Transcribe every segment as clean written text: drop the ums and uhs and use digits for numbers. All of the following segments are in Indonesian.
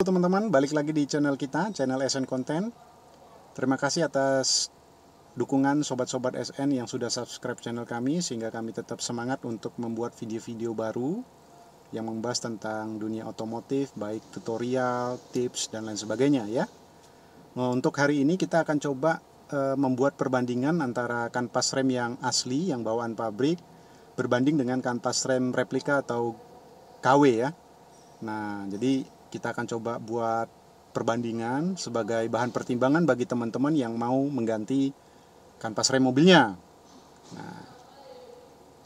teman-teman, balik lagi di channel kita, channel SN Content. Terima kasih atas dukungan sobat-sobat SN yang sudah subscribe channel kami, sehingga kami tetap semangat untuk membuat video-video baru yang membahas tentang dunia otomotif, baik tutorial, tips, dan lain sebagainya ya. Nah, untuk hari ini kita akan coba membuat perbandingan antara kanvas rem yang asli, yang bawaan pabrik, berbanding dengan kanvas rem replika atau KW ya. Nah, jadi kita akan coba buat perbandingan sebagai bahan pertimbangan bagi teman-teman yang mau mengganti kanvas rem mobilnya. Nah,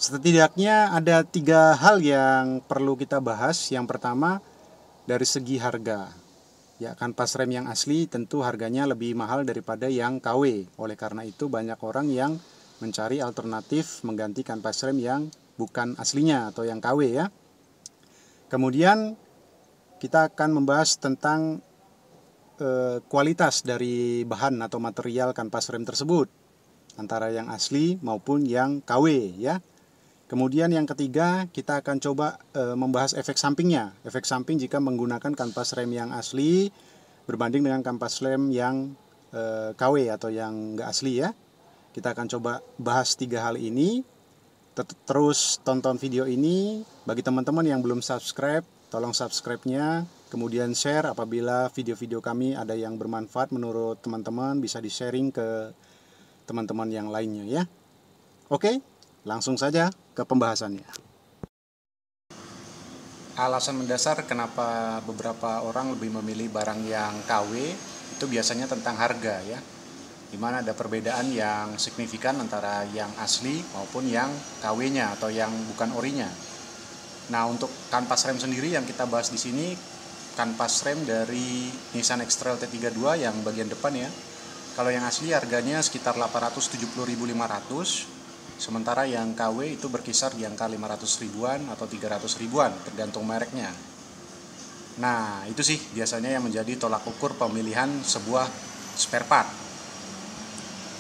setidaknya ada 3 hal yang perlu kita bahas. Yang pertama, dari segi harga. Ya, kanvas rem yang asli tentu harganya lebih mahal daripada yang KW. Oleh karena itu banyak orang yang mencari alternatif mengganti kanvas rem yang bukan aslinya atau yang KW ya. Kemudian kita akan membahas tentang kualitas dari bahan atau material kanvas rem tersebut, antara yang asli maupun yang KW ya. Kemudian yang ketiga, kita akan coba membahas efek sampingnya. Efek samping jika menggunakan kanvas rem yang asli berbanding dengan kanvas rem yang KW atau yang nggak asli ya. Kita akan coba bahas 3 hal ini. Terus tonton video ini. Bagi teman-teman yang belum subscribe, tolong subscribe-nya, kemudian share apabila video-video kami ada yang bermanfaat menurut teman-teman, bisa di-sharing ke teman-teman yang lainnya ya. Oke, langsung saja ke pembahasannya. Alasan mendasar kenapa beberapa orang lebih memilih barang yang KW itu biasanya tentang harga ya. Dimana ada perbedaan yang signifikan antara yang asli maupun yang KW-nya atau yang bukan orinya. Nah, untuk kanvas rem sendiri yang kita bahas di sini, kanvas rem dari Nissan X-Trail T32 yang bagian depan ya. Kalau yang asli harganya sekitar 870.500, sementara yang KW itu berkisar di angka 500 ribuan atau 300 ribuan, tergantung mereknya. Nah, itu sih biasanya yang menjadi tolak ukur pemilihan sebuah spare part.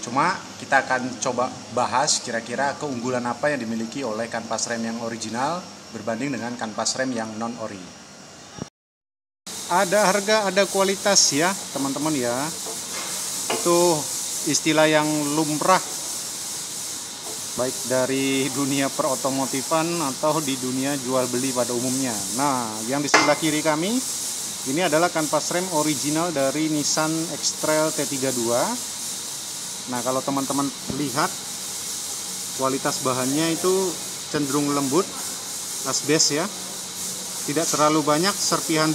Cuma kita akan coba bahas kira-kira keunggulan apa yang dimiliki oleh kanvas rem yang original berbanding dengan kanvas rem yang non-ori. Ada harga, ada kualitas ya teman-teman ya. Itu istilah yang lumrah baik dari dunia perotomotifan atau di dunia jual beli pada umumnya. Nah, yang di sebelah kiri kami ini adalah kanvas rem original dari Nissan X-Trail T32. Nah, kalau teman-teman lihat, kualitas bahannya itu cenderung lembut, asbes ya, tidak terlalu banyak serpihan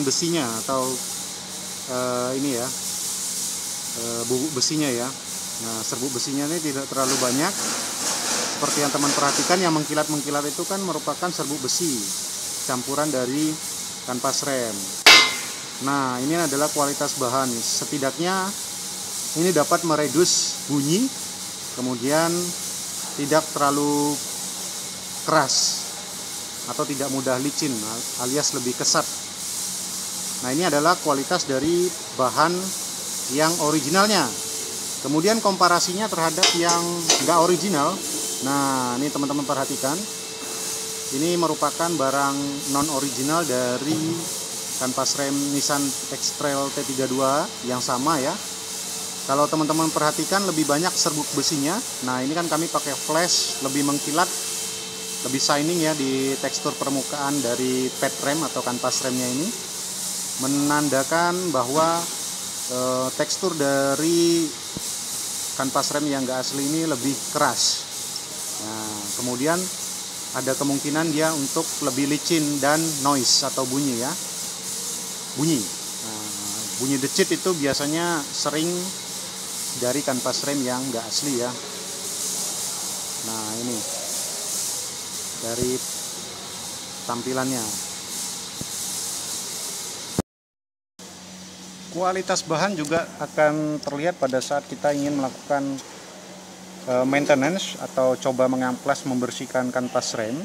besinya atau bubuk besinya ya. Nah, serbuk besinya ini tidak terlalu banyak. Seperti yang teman perhatikan, yang mengkilat-mengkilat itu kan merupakan serbuk besi campuran dari kanvas rem. Nah, ini adalah kualitas bahan. Setidaknya ini dapat meredus bunyi, kemudian tidak terlalu keras atau tidak mudah licin alias lebih kesat. Nah, ini adalah kualitas dari bahan yang originalnya. Kemudian komparasinya terhadap yang nggak original. Nah, ini teman-teman perhatikan, ini merupakan barang non original dari kanvas rem Nissan X-Trail T32 yang sama ya. Kalau teman-teman perhatikan lebih banyak serbuk besinya. Nah, ini kan kami pakai flash, lebih mengkilat, lebih shining ya di tekstur permukaan dari pad rem atau kanvas remnya ini, menandakan bahwa tekstur dari kanvas rem yang enggak asli ini lebih keras. Nah, kemudian ada kemungkinan dia untuk lebih licin dan noise atau bunyi ya. Bunyi. Nah, bunyi decit itu biasanya sering dari kanvas rem yang enggak asli ya. Nah, ini dari tampilannya. Kualitas bahan juga akan terlihat pada saat kita ingin melakukan maintenance atau coba mengamplas membersihkan kanvas rem.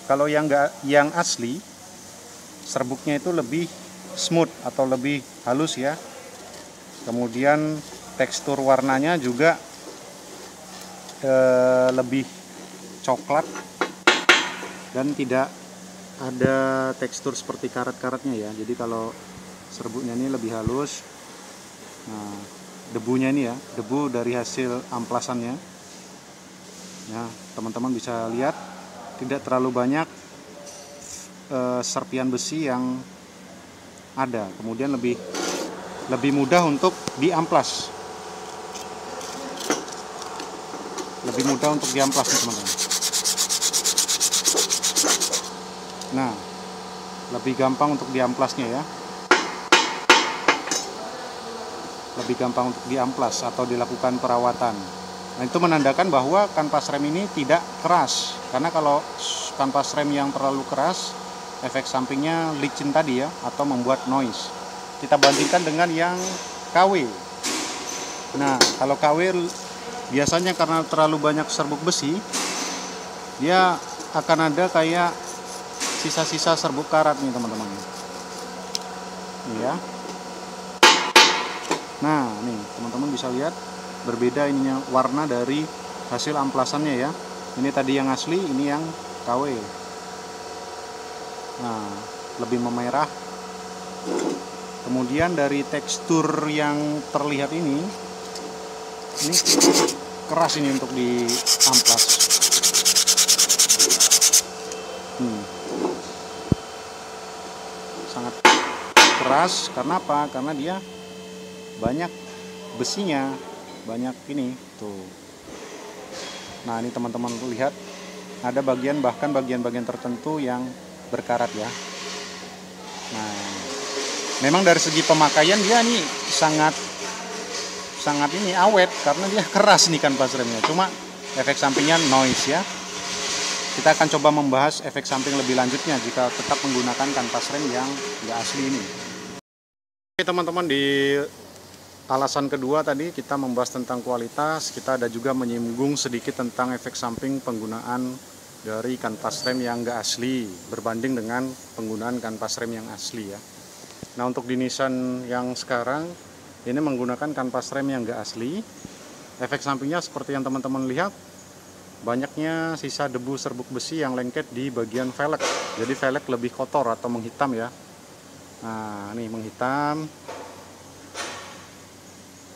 Kalau yang asli, serbuknya itu lebih smooth atau lebih halus ya. Kemudian tekstur warnanya juga lebih coklat dan tidak ada tekstur seperti karat-karatnya ya. Jadi kalau serbuknya ini lebih halus. Nah, debunya ini ya, debu dari hasil amplasannya. Ya, teman-teman bisa lihat tidak terlalu banyak serpian besi yang ada. Kemudian lebih mudah untuk diamplas. Lebih mudah untuk diamplas nih teman-teman. Nah, lebih gampang untuk diamplasnya ya. Lebih gampang untuk diamplas atau dilakukan perawatan. Nah, itu menandakan bahwa kanvas rem ini tidak keras. Karena kalau kanvas rem yang terlalu keras, efek sampingnya licin tadi ya, atau membuat noise. Kita bandingkan dengan yang KW. Nah, kalau KW biasanya karena terlalu banyak serbuk besi, dia akan ada kayak sisa-sisa serbuk karat nih teman-teman. Ya. Nah, nih teman-teman bisa lihat berbeda ininya warna dari hasil amplasannya ya. Ini tadi yang asli, ini yang KW. Nah, lebih memerah. Kemudian dari tekstur yang terlihat ini keras ini untuk diamplas. Sangat keras karena apa? Karena dia banyak besinya, banyak ini tuh. Nah, ini teman-teman lihat ada bahkan bagian-bagian tertentu yang berkarat ya. Nah, memang dari segi pemakaian dia nih sangat ini awet karena dia keras nih kanvas remnya. Cuma efek sampingnya noise ya. Kita akan coba membahas efek samping lebih lanjutnya jika tetap menggunakan kanvas rem yang nggak asli ini. Oke teman-teman, di alasan kedua tadi kita membahas tentang kualitas, kita ada juga menyinggung sedikit tentang efek samping penggunaan dari kanvas rem yang nggak asli berbanding dengan penggunaan kanvas rem yang asli ya. Nah, untuk di Nissan yang sekarang ini menggunakan kanvas rem yang nggak asli. Efek sampingnya seperti yang teman-teman lihat, banyaknya sisa debu serbuk besi yang lengket di bagian velg. Jadi velg lebih kotor atau menghitam ya. Nah, ini menghitam.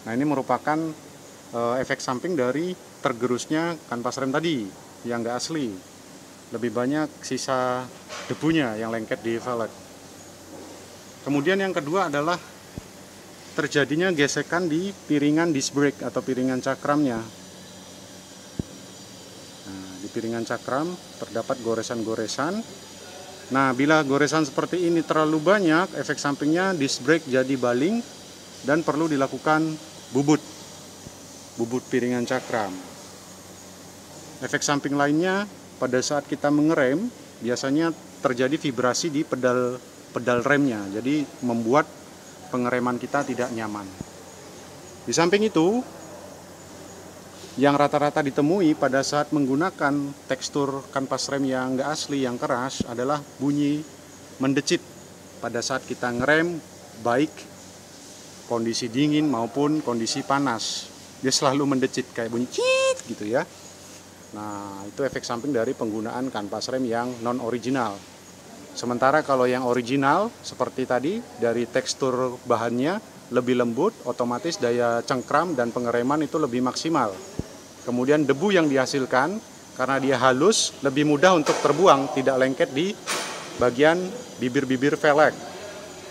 Nah, ini merupakan efek samping dari tergerusnya kanvas rem tadi yang nggak asli. Lebih banyak sisa debunya yang lengket di velg. Kemudian yang kedua adalah terjadinya gesekan di piringan disc brake atau piringan cakramnya. Nah, di piringan cakram terdapat goresan-goresan. Nah, bila goresan seperti ini terlalu banyak, efek sampingnya disc brake jadi baling dan perlu dilakukan bubut piringan cakram. Efek samping lainnya pada saat kita mengerem biasanya terjadi vibrasi di pedal remnya, jadi membuat pengereman kita tidak nyaman. Di samping itu, yang rata-rata ditemui pada saat menggunakan tekstur kanvas rem yang nggak asli, yang keras, adalah bunyi mendecit pada saat kita ngerem, baik kondisi dingin maupun kondisi panas. Dia selalu mendecit kayak bunyi cit gitu ya. Nah, itu efek samping dari penggunaan kanvas rem yang non original. Sementara kalau yang original seperti tadi, dari tekstur bahannya lebih lembut, otomatis daya cengkram dan pengereman itu lebih maksimal. Kemudian debu yang dihasilkan karena dia halus lebih mudah untuk terbuang, tidak lengket di bagian bibir-bibir velg.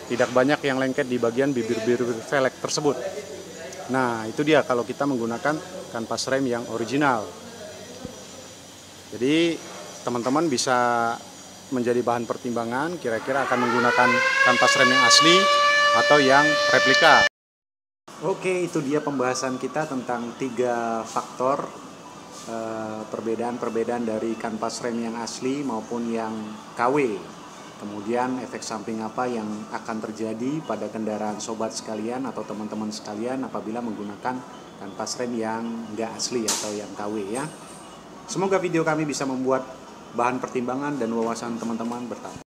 Tidak banyak yang lengket di bagian bibir-bibir velg tersebut. Nah, itu dia kalau kita menggunakan kanvas rem yang original. Jadi teman-teman bisa menjadi bahan pertimbangan kira-kira akan menggunakan kanvas rem yang asli atau yang replika. Oke, itu dia pembahasan kita tentang 3 faktor perbedaan dari kanvas rem yang asli maupun yang KW. Kemudian efek samping apa yang akan terjadi pada kendaraan sobat sekalian atau teman-teman sekalian apabila menggunakan kanvas rem yang nggak asli atau yang KW ya. Semoga video kami bisa membuat bahan pertimbangan dan wawasan teman-teman bertambah.